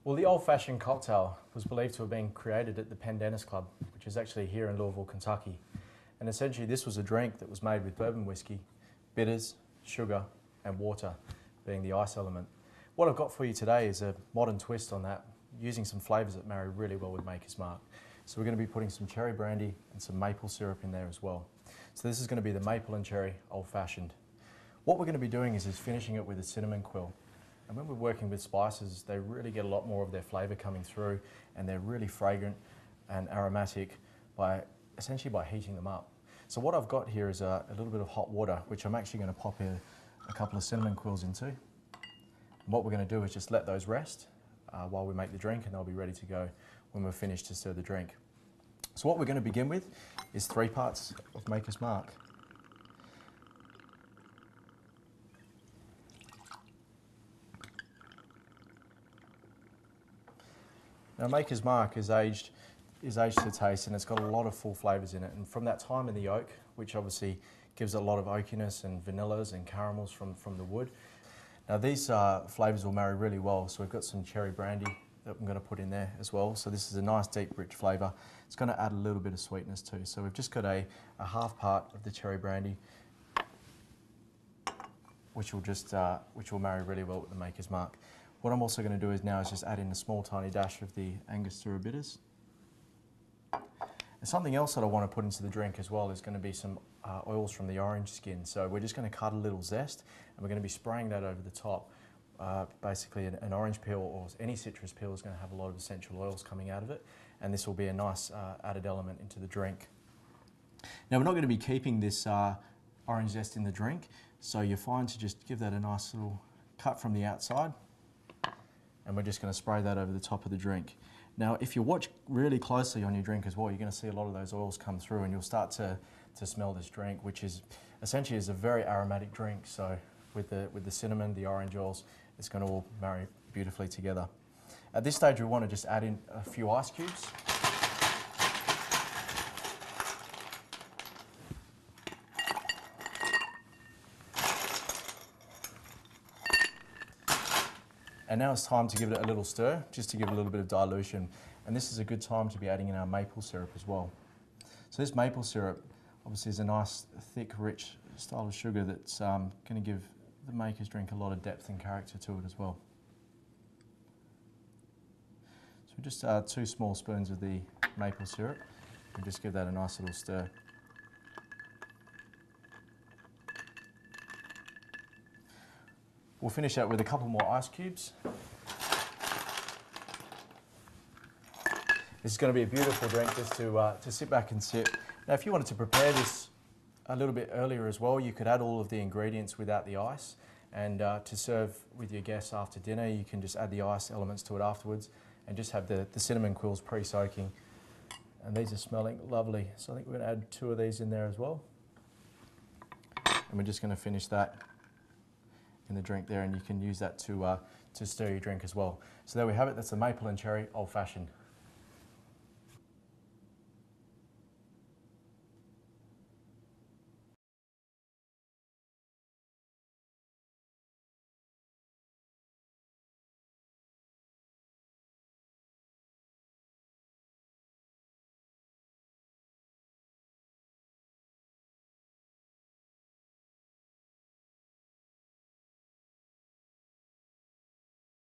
Well, the old-fashioned cocktail was believed to have been created at the Pendennis Club, which is actually here in Louisville, Kentucky. And essentially this was a drink that was made with bourbon whiskey, bitters, sugar and water being the ice element. What I've got for you today is a modern twist on that, using some flavours that marry really well with Maker's Mark. So we're going to be putting some cherry brandy and some maple syrup in there as well. So this is going to be the maple and cherry old-fashioned. What we're going to be doing is finishing it with a cinnamon quill. And when we're working with spices, they really get a lot more of their flavour coming through, and they're really fragrant and aromatic essentially by heating them up. So what I've got here is a little bit of hot water, which I'm actually going to pop a couple of cinnamon quills into. And what we're going to do is just let those rest while we make the drink, and they'll be ready to go when we're finished to serve the drink. So what we're going to begin with is 3 parts of Maker's Mark. Now, Maker's Mark is aged to taste, and it's got a lot of full flavours in it. And from that time in the oak, which obviously gives a lot of oakiness and vanillas and caramels from the wood. Now these flavours will marry really well. So we've got some cherry brandy that I'm going to put in there as well. So this is a nice deep rich flavour. It's going to add a little bit of sweetness too. So we've just got a half part of the cherry brandy, which will marry really well with the Maker's Mark. What I'm also going to do is just add in a small tiny dash of the Angostura Bitters. And something else that I want to put into the drink as well is going to be some oils from the orange skin. So we're just going to cut a little zest, and we're going to be spraying that over the top. Basically an orange peel or any citrus peel is going to have a lot of essential oils coming out of it, and this will be a nice added element into the drink. Now we're not going to be keeping this orange zest in the drink, so you're fine to just give that a nice little cut from the outside. And we're just going to spray that over the top of the drink. Now, if you watch really closely on your drink as well, you're going to see a lot of those oils come through, and you'll start to smell this drink, which is essentially a very aromatic drink. So with the cinnamon, the orange oils, it's going to all marry beautifully together. At this stage, we want to just add in a few ice cubes. And now it's time to give it a little stir, just to give it a little bit of dilution. And this is a good time to be adding in our maple syrup as well. So this maple syrup obviously is a nice, thick, rich style of sugar that's going to give the Maker's drink a lot of depth and character to it as well. So just 2 small spoons of the maple syrup, and just give that a nice little stir. We'll finish that with a couple more ice cubes. This is going to be a beautiful drink just to sit back and sip. Now, if you wanted to prepare this a little bit earlier as well, you could add all of the ingredients without the ice. And to serve with your guests after dinner, you can just add the ice elements to it afterwards and just have the cinnamon quills pre-soaking. And these are smelling lovely. So I think we're going to add 2 of these in there as well. And we're just going to finish that in the drink there, and you can use that to stir your drink as well. So there we have it. That's the maple and cherry old-fashioned.